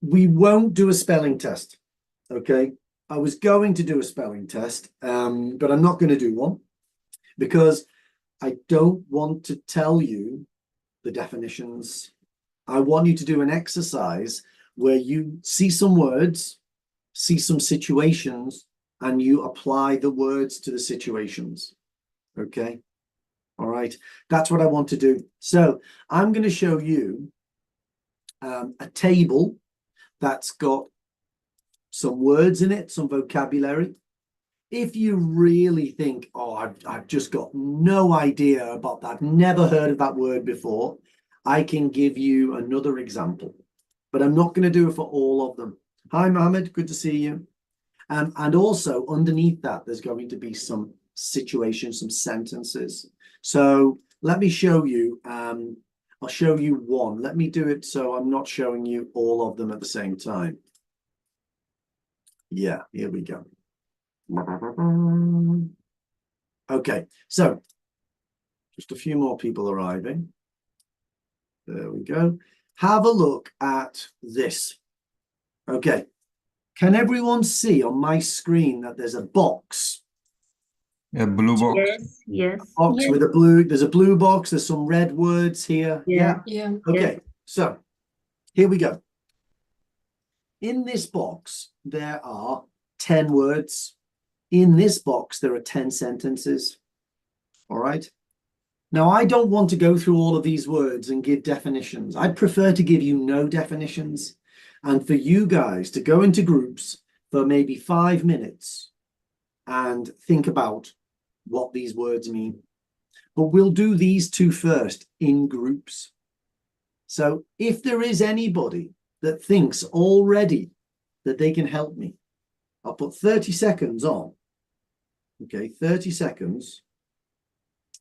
we won't do a spelling test, okay? I was going to do a spelling test, but I'm not going to do one because I don't want to tell you the definitions. I want you to do an exercise where you see some words, see some situations, and you apply the words to the situations, okay? All right, that's what I want to do. So I'm going to show you a table that's got some words in it, some vocabulary. If you really think, oh, I've just got no idea about that, never heard of that word before, I can give you another example, but I'm not going to do it for all of them. Hi, Mohammed, good to see you. And also underneath that, there's going to be some situations, some sentences. So let me show you. I'll show you one. Let me do it so I'm not showing you all of them at the same time. Yeah, here we go. Okay, so just a few more people arriving. There we go. Have a look at this. Okay, can everyone see on my screen that there's a box? A blue box. Yes, yes. A box Yes. with a blue, there's a blue box, there's some red words here. Yeah. Okay, so here we go. In this box, there are 10 words. In this box, there are 10 sentences. All right. Now, I don't want to go through all of these words and give definitions. I'd prefer to give you no definitions and for you guys to go into groups for maybe 5 minutes and think about what these words mean. But we'll do these two first in groups. So if there is anybody that thinks already that they can help me, I'll put 30 seconds on. Okay, 30 seconds.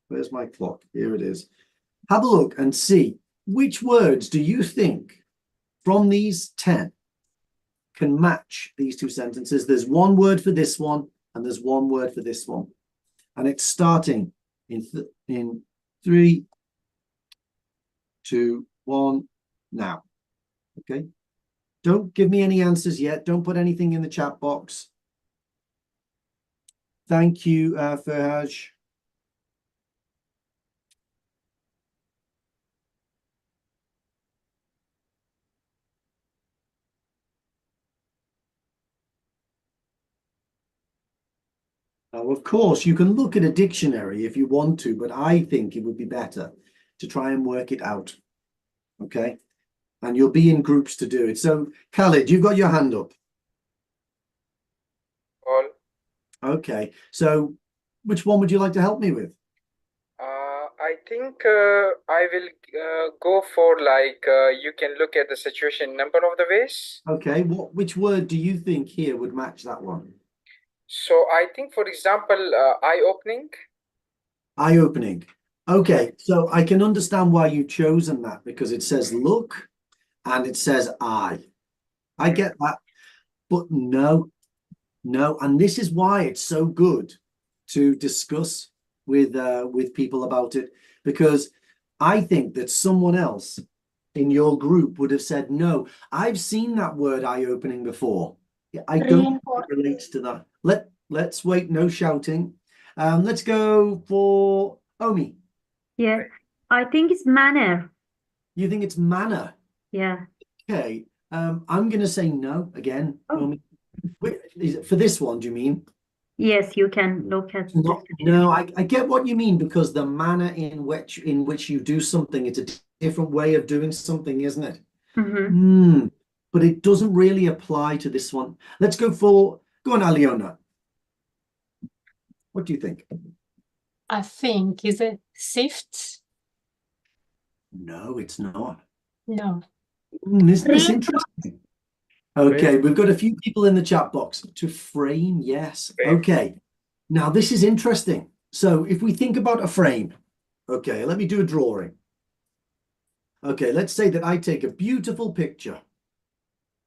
Where's my clock? Here it is. Have a look and see which words do you think from these 10 can match these two sentences. There's one word for this one and there's one word for this one. And it's starting in 3, 2, 1, now. Okay. Don't give me any answers yet. Don't put anything in the chat box. Thank you, Ferhaj. Now, of course, you can look at a dictionary if you want to, but I think it would be better to try and work it out. Okay. And you'll be in groups to do it. So, Khalid, you've got your hand up. All. Okay. So, which one would you like to help me with? I think I will go for you can look at the situation number of the ways. Okay. Which word do you think here would match that one? So I think, for example, eye-opening. Eye-opening. Okay. So I can understand why you've chosen that because it says look and it says eye. I get that. But no. And this is why it's so good to discuss with people about it, because I think that someone else in your group would have said, no, I've seen that word eye-opening before. I don't think it relates to that. Let's wait, no shouting. Let's go for Omi. Yes, I think it's manner. You think it's manner? Yeah. Okay. I'm going to say no again. Oh. Omi. Wait, is it for this one, do you mean? Yes, you can look at No, I get what you mean, because the manner in which you do something, it's a different way of doing something, isn't it? But it doesn't really apply to this one. Let's go on, Aliona. What do you think? I think is it sift? No, it's not. No. Isn't this interesting? Okay, we've got a few people in the chat box. To frame, yes. Okay, now this is interesting. So if we think about a frame, okay, let me do a drawing. Okay, let's say that I take a beautiful picture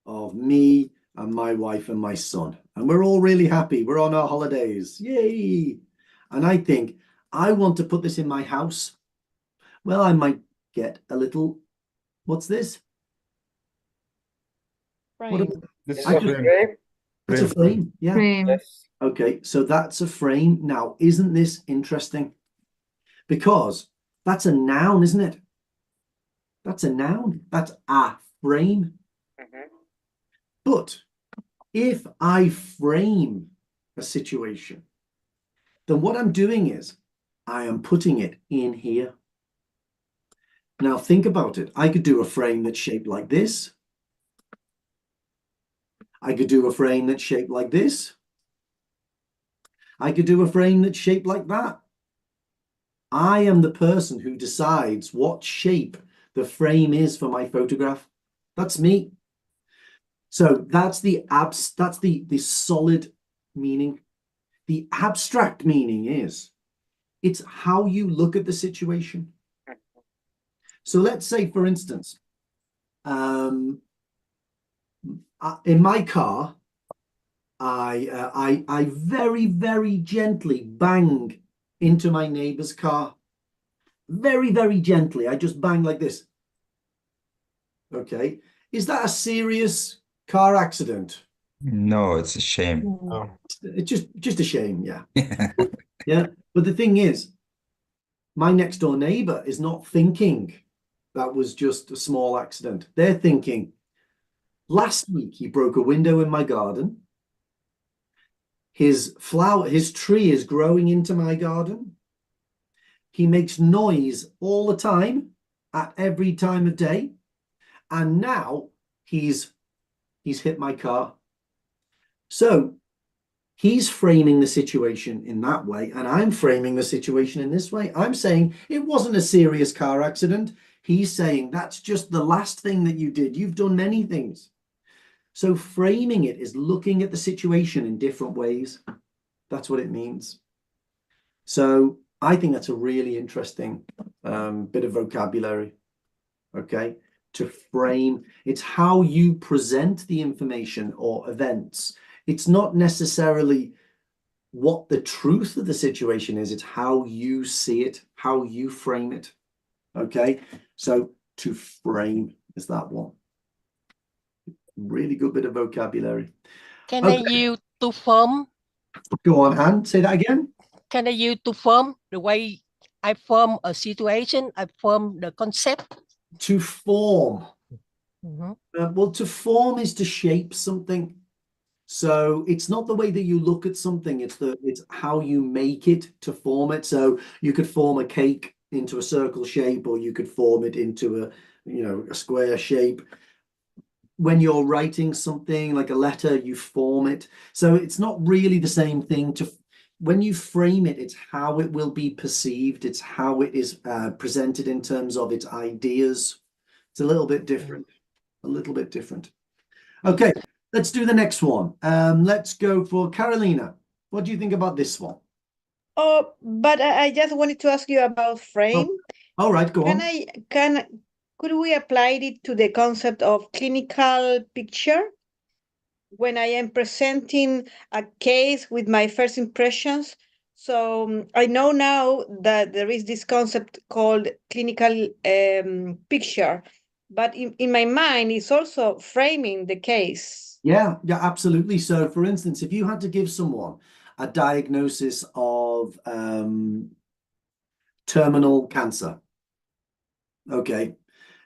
of me and my wife and my son, and we're all really happy. We're on our holidays. Yay! And I think, I want to put this in my house. Well, I might get a little, what's this? What Frame. This Is I a could- frame? That's a frame. Yeah. Frame. Yes. Okay. So that's a frame. Now, isn't this interesting? Because that's a noun, isn't it? That's a noun. That's a frame. Mhm. But if I frame a situation, then what I'm doing is I am putting it in here. Now think about it. I could do a frame that's shaped like this. I could do a frame that's shaped like this. I could do a frame that's shaped like that. I am the person who decides what shape the frame is for my photograph. That's me. So that's the solid meaning. The abstract meaning is it's how you look at the situation. So let's say, for instance, in my car, I very, very gently bang into my neighbor's car. Very, very gently. I just bang like this. Okay. Is that a serious car accident? No, it's a shame. Mm. It's just a shame, yeah. Yeah. But the thing is, my next door neighbor is not thinking that was just a small accident. They're thinking, last week he broke a window in my garden. His tree is growing into my garden. He makes noise all the time at every time of day. And now he's hit my car. So he's framing the situation in that way, and I'm framing the situation in this way. I'm saying it wasn't a serious car accident. He's saying that's just the last thing that you did. You've done many things. So framing it is looking at the situation in different ways. That's what it means. So I think that's a really interesting bit of vocabulary. Okay. To frame, it's how you present the information or events. It's not necessarily what the truth of the situation is, it's how you see it, how you frame it. Okay, so to frame is that one. Really good bit of vocabulary. Can I use to form? Go on, Anne, say that again. Can I use to form the way I form a situation? I form the concept. To form. Mhm. Well, to form is to shape something. So it's not the way that you look at something, it's how you make it to form it. So you could form a cake into a circle shape, or you could form it into a square shape. When you're writing something like a letter, you form it. So it's not really the same thing. When you frame it, it's how it will be perceived. It's how it is presented in terms of its ideas. It's a little bit different. A little bit different. Okay, let's do the next one. Let's go for Carolina. What do you think about this one? Oh, but I just wanted to ask you about frame. All right, go on. Could we apply it to the concept of clinical picture? When I am presenting a case with my first impressions. So I know now that there is this concept called clinical picture, but in my mind, it's also framing the case. Yeah, absolutely. So for instance, if you had to give someone a diagnosis of terminal cancer, okay,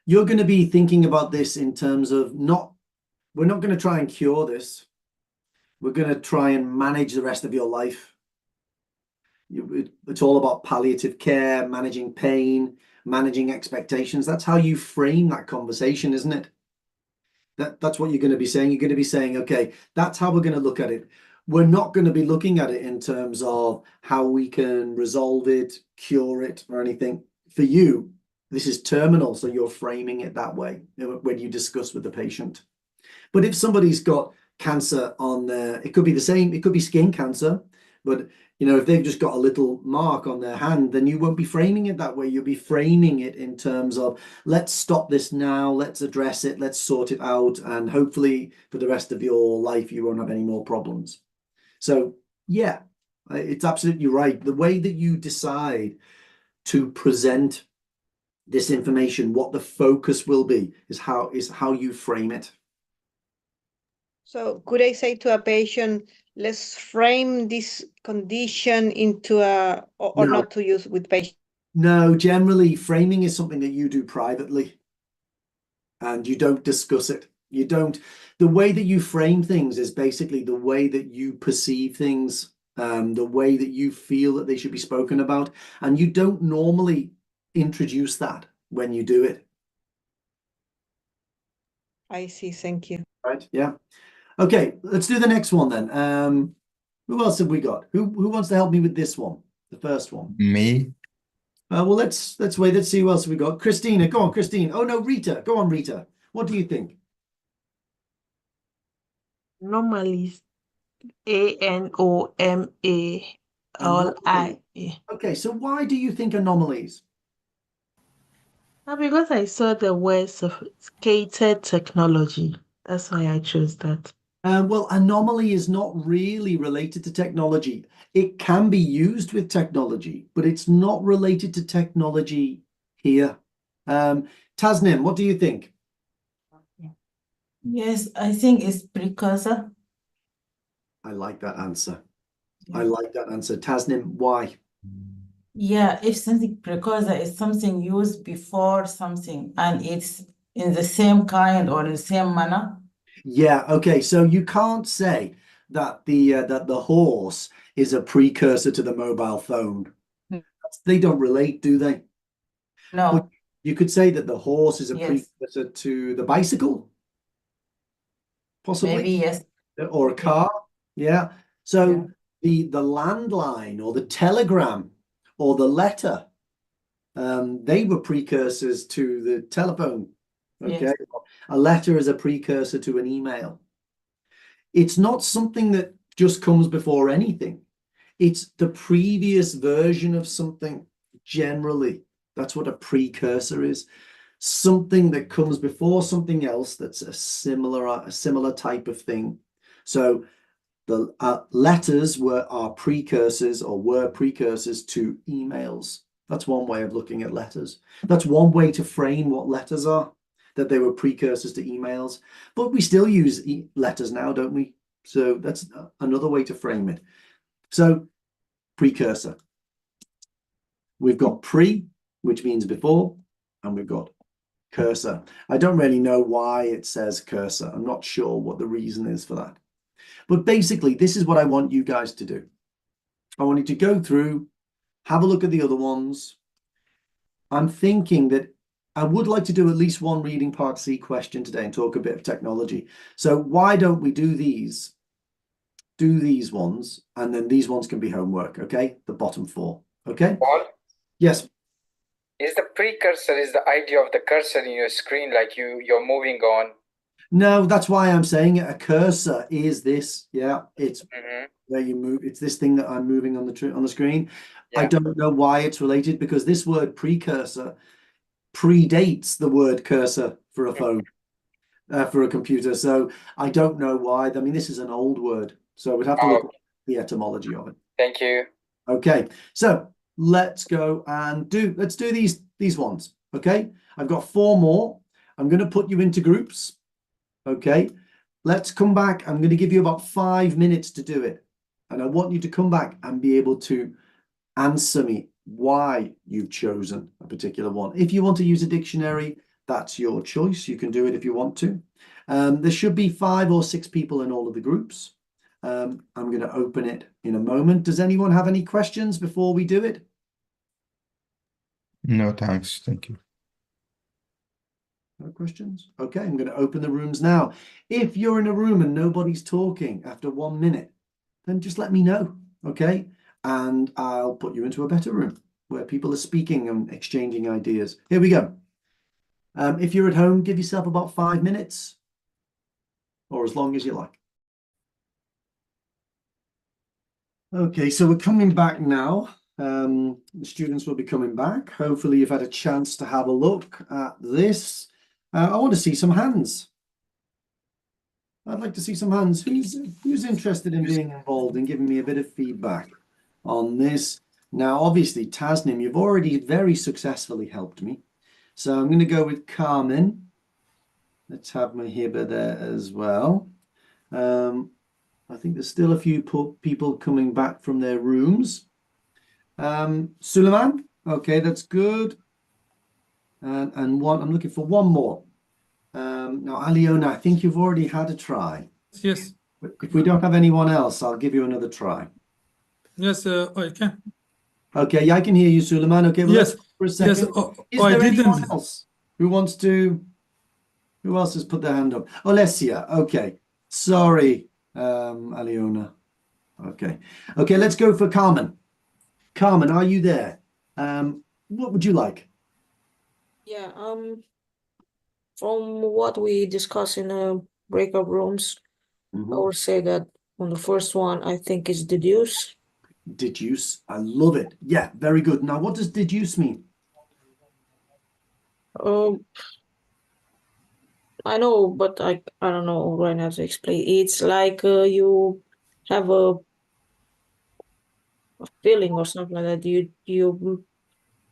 you're going to be thinking about this in terms of we're not going to try and cure this. We're going to try and manage the rest of your life. It's all about palliative care, managing pain, managing expectations. That's how you frame that conversation, isn't it? That's what you're going to be saying. You're going to be saying, okay, that's how we're going to look at it. We're not going to be looking at it in terms of how we can resolve it, cure it, or anything. For you, this is terminal, so you're framing it that way when you discuss with the patient. But if somebody's got cancer on their, it could be the same, it could be skin cancer, but if they've just got a little mark on their hand, then you won't be framing it that way. You'll be framing it in terms of, let's stop this now, let's address it, let's sort it out, and hopefully for the rest of your life, you won't have any more problems. So yeah, it's absolutely right. The way that you decide to present this information, what the focus will be, is how you frame it. So could I say to a patient, let's frame this condition into a, or No. not to use with patient? No, generally framing is something that you do privately and you don't discuss it. You don't, the way that you frame things is basically the way that you perceive things, the way that you feel that they should be spoken about. And you don't normally introduce that when you do it. I see, thank you. Right, yeah. Okay, let's do the next one then. Who else have we got? Who wants to help me with this one? The first one. Me? Well, let's wait. Let's see who else we got. Christina, go on, Christine. Oh no, Rita. Go on, Rita. What do you think? Anomalies. ANOMALI. Okay, so why do you think anomalies? Because I saw the word sophisticated technology. That's why I chose that. Well, anomaly is not really related to technology. It can be used with technology, but it's not related to technology here. Tasnim, what do you think? Yes, I think it's precursor. I like that answer. I like that answer. Tasnim, why? Yeah, if something precursor is something used before something and it's in the same kind or in the same manner. Yeah, okay. So you can't say that the horse is a precursor to the mobile phone. Mm. They don't relate, do they? But No. you could say that the horse is a Yes. precursor to the bicycle, possibly. Maybe yes. Or a Okay. car. Yeah. So Yeah. the landline or the telegram or the letter, they were precursors to the telephone. Okay. Yes. A letter is a precursor to an email. It's not something that just comes before anything. It's the previous version of something generally. That's what a precursor is. Something that comes before something else that's a similar type of thing. So the letters are precursors or were precursors to emails. That's one way of looking at letters. That's one way to frame what letters are, that they were precursors to emails. But we still use letters now, don't we? So that's another way to frame it. So precursor. We've got pre, which means before, and we've got cursor. I don't really know why it says cursor. I'm not sure what the reason is for that. But basically, this is what I want you guys to do. I want you to go through, have a look at the other ones. I'm thinking that I would like to do at least one reading part C question today and talk a bit of technology. So why don't we do these ones, and then these ones can be homework, okay? The bottom four, okay? Paul, Yes. is the precursor is the idea of the cursor in your screen, like you're moving on? No, that's why I'm saying it. A cursor is this. Yeah, it's where you move. It's this thing that I'm moving on the screen. I Yeah. don't know why it's related, because this word precursor predates the word cursor for a phone, for a computer. So I don't know why. I mean, this is an old word, so we'd have to look at the etymology of it. Thank you. Okay, so let's go and let's do these ones. Okay, I've got 4 more. I'm going to put you into groups. Okay, let's come back. I'm going to give you about 5 minutes to do it, and I want you to come back and be able to answer me why you've chosen a particular one. If you want to use a dictionary, that's your choice. You can do it if you want to. There should be 5 or 6 people in all of the groups. I'm going to open it in a moment. Does anyone have any questions before we do it? No, thanks. Thank you. No questions? Okay, I'm going to open the rooms now. If you're in a room and nobody's talking after 1 minute, then just let me know, okay? And I'll put you into a better room where people are speaking and exchanging ideas. Here we go. If you're at home, give yourself about 5 minutes, or as long as you like. Okay, so we're coming back now. The students will be coming back. Hopefully you've had a chance to have a look at this. I want to see some hands. I'd like to see some hands. Who's interested in being involved and giving me a bit of feedback on this? Now, obviously, Tasnim, you've already very successfully helped me. So I'm going to go with Carmen. Let's have Mahiba there as well. I think there's still a few people coming back from their rooms. Suleiman, okay, that's good. And one, I'm looking for one more. Now, Aliona, I think you've already had a try. Yes. But if we don't have anyone else, I'll give you another try. Yes, I can. Okay, yeah, I can hear you, Suleiman. Okay, well, Yes. let's for a second. Is I there anyone didn't. else who wants to? Who else has put their hand up? Alessia. Okay, sorry, Aliona. Okay, okay, let's go for Carmen. Carmen, are you there? What would you like? Yeah, from what we discussed in breakout rooms, I would say that on the first one, I think is deduce. Deduce. I love it. Yeah, very good. Now, what does deduce mean? I know, but I don't know right now to explain. It's like you have a feeling or something like that. You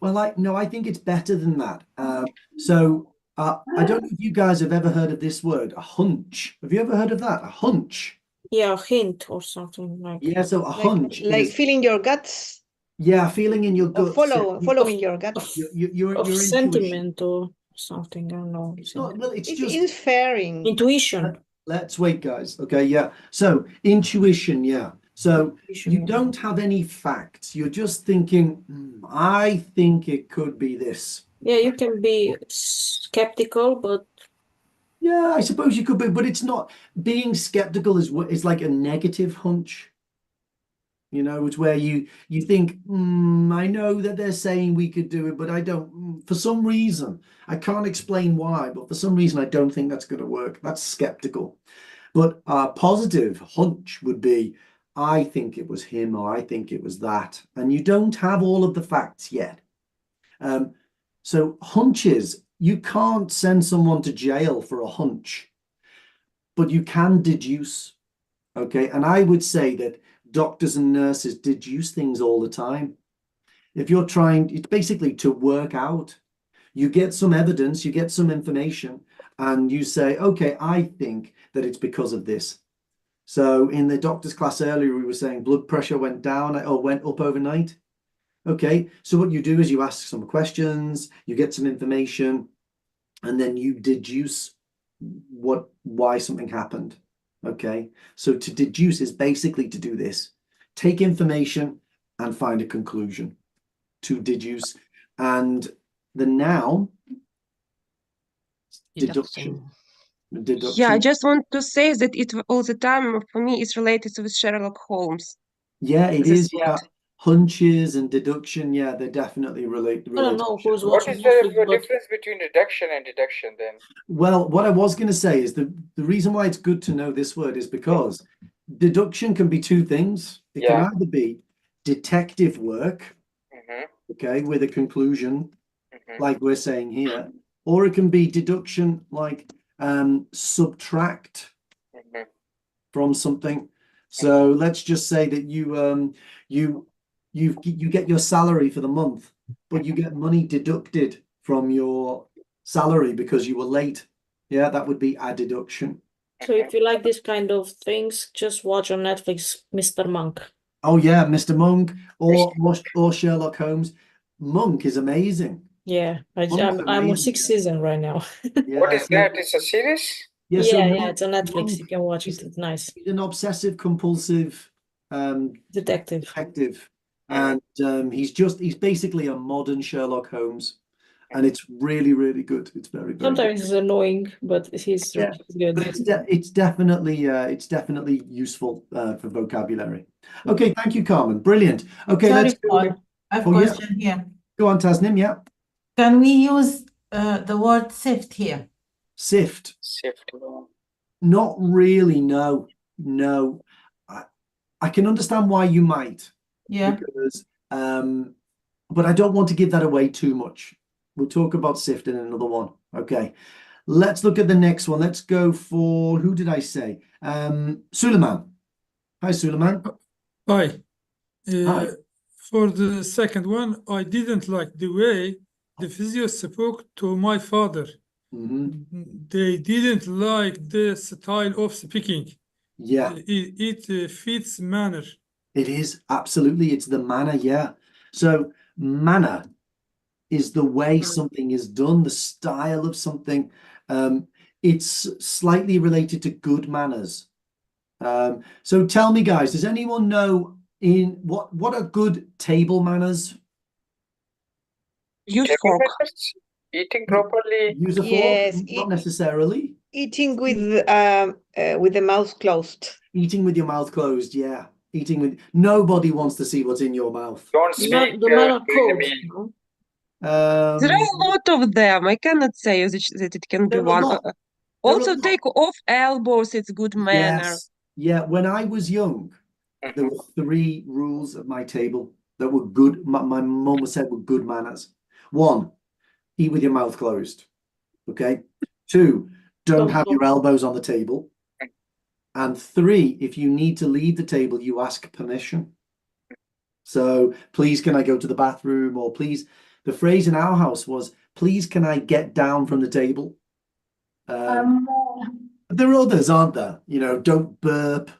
Well, no, I think it's better than that. I don't know if you guys have ever heard of this word, a hunch. Have you ever heard of that? A hunch? Yeah, a hint or something like. Yeah, so a hunch like is, feeling your guts yeah, feeling in your or gut. following your guts. Your intuition. Sentiment or something. I don't know. It's not, well, it's It's just inferring. Intuition. Let's wait, guys. Okay, yeah. So intuition, yeah. So Intuition, you yeah. don't have any facts. You're just thinking, I think it could be this. Yeah, you can be skeptical, but Yeah, I suppose you could be, but it's not. Being skeptical is like a negative hunch. You know, it's where you think, I know that they're saying we could do it, but I don't. For some reason, I can't explain why, but for some reason, I don't think that's going to work. That's skeptical. But a positive hunch would be, I think it was him, or I think it was that, and you don't have all of the facts yet. So hunches, you can't send someone to jail for a hunch, but you can deduce. Okay, and I would say that doctors and nurses deduce things all the time. If you're trying, it's basically to work out. You get some evidence, you get some information, and you say, okay, I think that it's because of this. So in the doctor's class earlier, we were saying blood pressure went down or went up overnight. Okay, so what you do is you ask some questions, you get some information, and then you deduce why something happened. Okay, so to deduce is basically to do this: take information and find a conclusion. To deduce, and the noun deduction. Yeah, I just want to say that it all the time for me it's related with Sherlock Holmes. Yeah, it This is. word. Yeah, hunches and deduction. Yeah, they're definitely related. I don't know who's What watching is Netflix, the but difference between reduction and deduction then? Well, what I was going to say is the reason why it's good to know this word is because deduction can be two things. It can either be detective work, okay, with a conclusion, like we're saying here, or it can be deduction, like subtract from something. So let's just say that you get your salary for the month, but you get money deducted from your salary because you were late. Yeah, that would be a deduction. so if you like this kind of things, just watch on Netflix Mr. Monk. Oh yeah, Mr. Monk or Sherlock Holmes. Monk is amazing. Yeah, Monk's I'm on amazing. 6th season right now. Yeah, What is so- that? It's a series? Yeah, so Yeah, Monk- it's on Netflix. Monk You can watch is- it. It's nice. He's an obsessive compulsive Detective. and he's basically a modern Sherlock Holmes, and it's really, really good. It's very, very Sometimes good. it's annoying, but he's Yeah, good. but it's definitely useful for vocabulary. Okay, thank you, Carmen. Brilliant. Okay, Sorry, let's go. Paul. I have a Oh, yeah. question here. Go on, Tasnim. Yeah, Can we use the word sift here? sift. Sift. Not really. No. I can understand why you might. Yeah. Because, but I don't want to give that away too much. We'll talk about sift in another one. Okay. Let's look at the next one. Let's go for, who did I say? Suleiman. Hi, Suleiman. Hi. Hi. For the second one, I didn't like the way the physio spoke to my father. Mm-hmm. They didn't like the style of speaking. Yeah, it fits manner. it is. Absolutely. It's the manner. Yeah. So manner is the way something is done, the style of something. It's slightly related to good manners. So tell me, guys, does anyone know what are good table manners? Use Table fork. manners, eating properly. Use a fork? Yes, Not necessarily. eating with the mouth closed. Eating with your mouth closed, yeah. Eating with nobody wants to see what's in your mouth. Don't The speak man, the during man of the code, meal. no? There are a lot of them. I cannot say that it can be There are a one. lot. There are a Also, lot. take off elbows. It's good manner. Yes. Yeah. When I was young, there were 3 rules at my table that were good. My mum said were good manners. 1, eat with your mouth closed. Okay. 2, don't have your elbows on the table. And 3, if you need to leave the table, you ask permission. So please, can I go to the bathroom? Or please, the phrase in our house was, please, can I get down from the table? There are others, aren't there? You know, don't burp,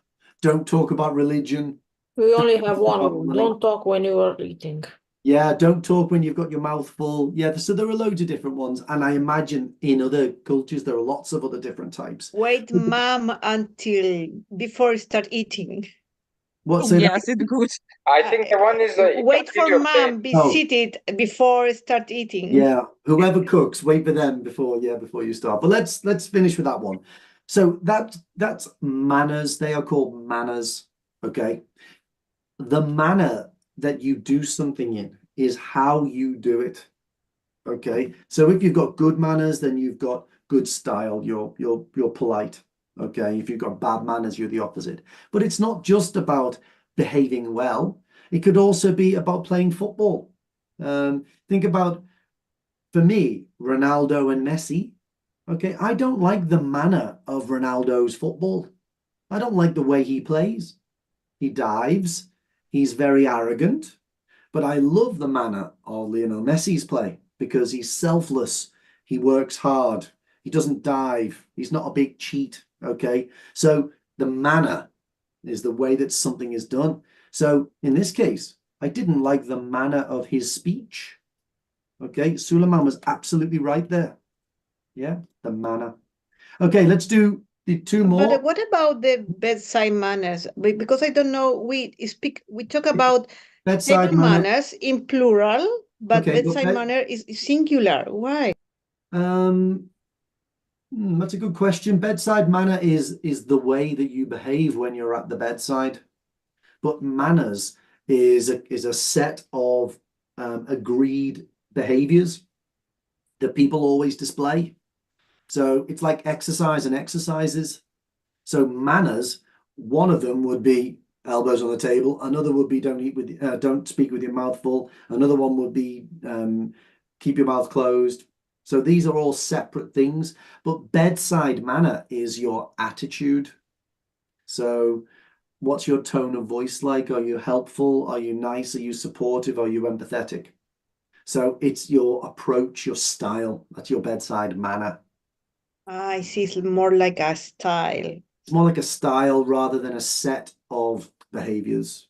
don't talk about religion. We only don't have talk one about rule. money. Don't talk when you are eating. Yeah, don't talk when you've got your mouth full. Yeah, so there are loads of different ones. And I imagine in other cultures, there are lots of other different types. Wait, mom, until before you start eating. What's Yes, it's good. I think the one is Wait for mom, be Oh. seated before start eating. Yeah, whoever cooks, wait for them before you start. But let's finish with that one. So that's manners. They are called manners. Okay. The manner that you do something in is how you do it. Okay. So if you've got good manners, then you've got good style. You're polite. Okay. If you've got bad manners, you're the opposite. But it's not just about behaving well. It could also be about playing football. Think about, for me, Ronaldo and Messi. Okay, I don't like the manner of Ronaldo's football. I don't like the way he plays. He dives. He's very arrogant. But I love the manner of Lionel Messi's play because he's selfless. He works hard. He doesn't dive. He's not a big cheat. Okay, so the manner is the way that something is done. So in this case, I didn't like the manner of his speech. Okay, Suleiman was absolutely right there. Yeah, the manner. Okay, let's do the 2 more. But what about the bedside manners? Because I don't know, we talk about Bedside table manner. manners in plural, but Okay, bedside manner is singular. Why? That's a good question. Bedside manner is the way that you behave when you're at the bedside, but manners is a set of agreed behaviors that people always display. So it's like exercise and exercises. So manners, one of them would be elbows on the table. Another would be don't speak with your mouth full. Another one would be keep your mouth closed. So these are all separate things. But bedside manner is your attitude. So what's your tone of voice like? Are you helpful? Are you nice? Are you supportive? Are you empathetic? So it's your approach, your style. That's your bedside manner. I see, it's more like a style. It's more like a style rather than a set of behaviors.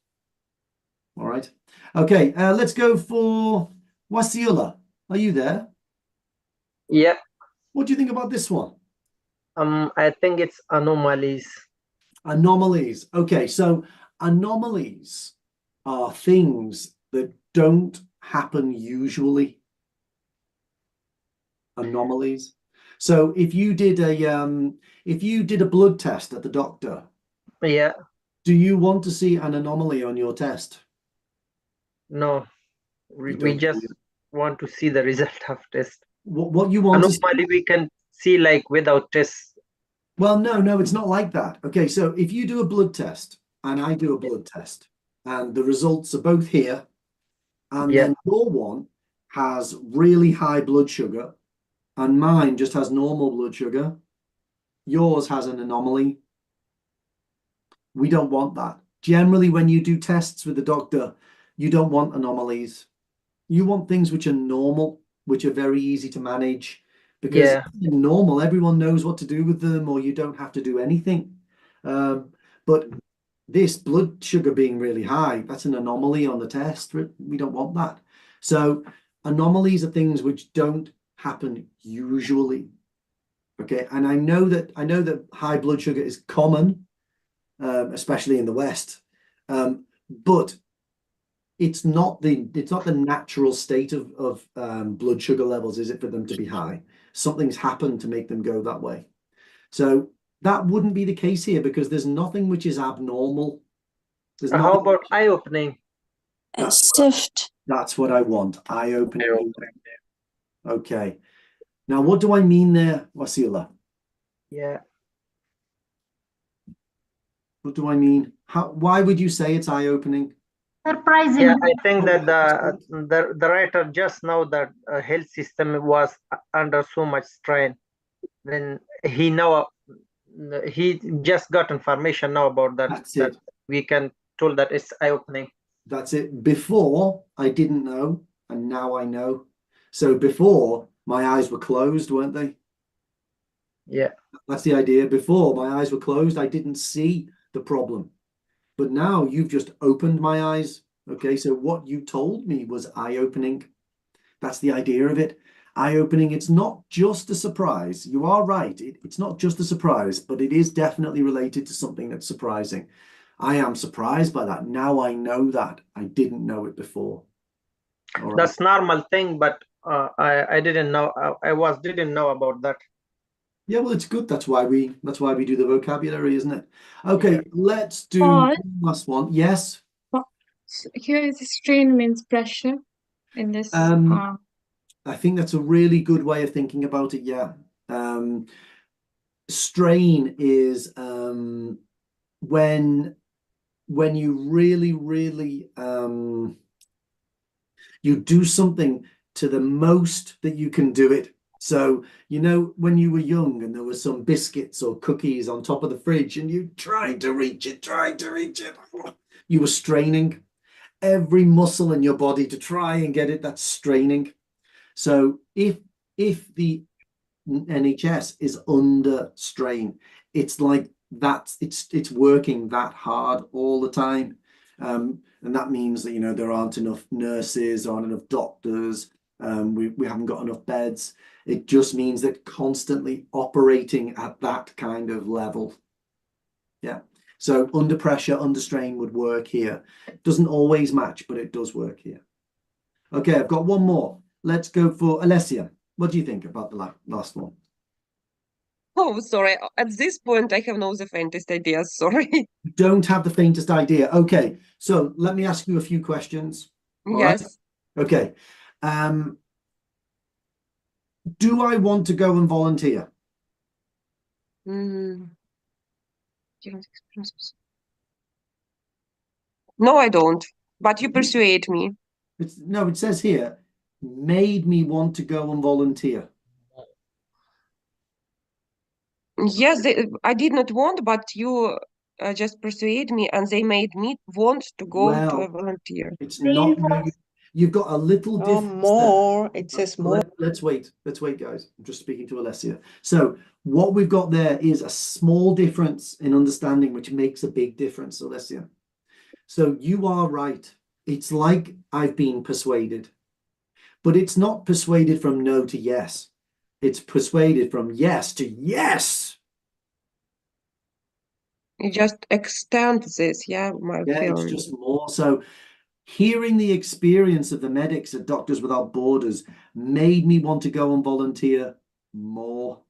All right. Okay, let's go for Wasiula. Are you there? Yeah. What do you think about this one? I think it's anomalies. Anomalies. Okay, so anomalies are things that don't happen usually. Anomalies. So if you did a blood test at the doctor, yeah, do you want to see an anomaly on your test? No, we just want to see the result of test. What you want anomaly we can see like without tests. Well, no, it's not like that. Okay, so if you do a blood test and I do a blood test and the results are both here, and then your one has really high blood sugar and mine just has normal blood sugar, yours has an anomaly. We don't want that. Generally, when you do tests with the doctor, you don't want anomalies. You want things which are normal, which are very easy to manage, because normal, everyone knows what to do with them, or you don't have to do anything. But this blood sugar being really high, that's an anomaly on the test. We don't want that. So anomalies are things which don't happen usually. Okay, and I know that high blood sugar is common, especially in the West, but it's not the natural state of blood sugar levels, is it, for them to be high? Something's happened to make them go that way. So that wouldn't be the case here, because there's nothing which is abnormal. There's nothing. How about eye-opening? That's what I want. Eye-opening. Okay. Now, what do I mean there, Wasila? Yeah. What do I mean? Why would you say it's eye-opening? Surprising. Yeah, I think that the writer just know that health system was under so much strain. Then he just got information now about that. That's that it. we can told that it's eye-opening. That's it. Before, I didn't know, and now I know. So before, my eyes were closed, weren't they? Yeah. That's the idea. Before, my eyes were closed. I didn't see the problem. But now you've just opened my eyes. Okay, so what you told me was eye-opening. That's the idea of it. Eye-opening. It's not just a surprise. You are right. It's not just a surprise, but it is definitely related to something that's surprising. I am surprised by that. Now I know that. I didn't know it before. All right. That's normal thing, but I didn't know. Didn't know about that. Yeah, well, it's good. That's why we do the vocabulary, isn't it? Okay, Yeah. let's do Paul? last one. Yes. Here is strain means pressure in this. I think that's a really good way of thinking about it. Yeah. Strain is when you really you do something to the most that you can do it. So, you know, when you were young and there were some biscuits or cookies on top of the fridge and you tried to reach it, you were straining every muscle in your body to try and get it. That's straining. So if the NHS is under strain, it's like it's working that hard all the time. And that means that, you know, there aren't enough nurses, aren't enough doctors. We haven't got enough beds. It just means that constantly operating at that kind of level. Yeah. So under pressure, under strain would work here. It doesn't always match, but it does work here. Okay, I've got one more. Let's go for Alessia. What do you think about the last one? Oh, sorry. At this point, I have no the faintest idea. Sorry. Don't have the faintest idea. Okay, so let me ask you a few questions. All Yes. right? Okay. Do I want to go and volunteer? No, I don't. But you persuade me. No, it says here, made me want to go and volunteer. Yes, I did not want, but you just persuade me, and they made me want to go to a volunteer. It's not. You've got a little difference more. there. It says more. Let's wait. Let's wait, guys. I'm just speaking to Alessia. So what we've got there is a small difference in understanding, which makes a big difference, Alessia. So you are right. It's like I've been persuaded, but it's not persuaded from no to yes. It's persuaded from yes to yes. You just extend this, yeah, my feeling. It's just more. So hearing the experience of the medics at Doctors Without Borders made me want to go and volunteer more.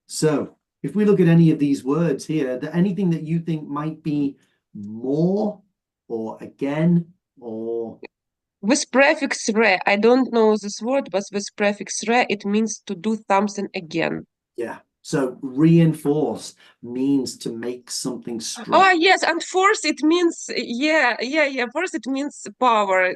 So if we look at any of these words here, anything that you think might be more or again or... With prefix re, I don't know this word, but with prefix re, it means to do something again. Yeah. So reinforce means to make something strong. Oh, yes, and force, it means, force, it means power,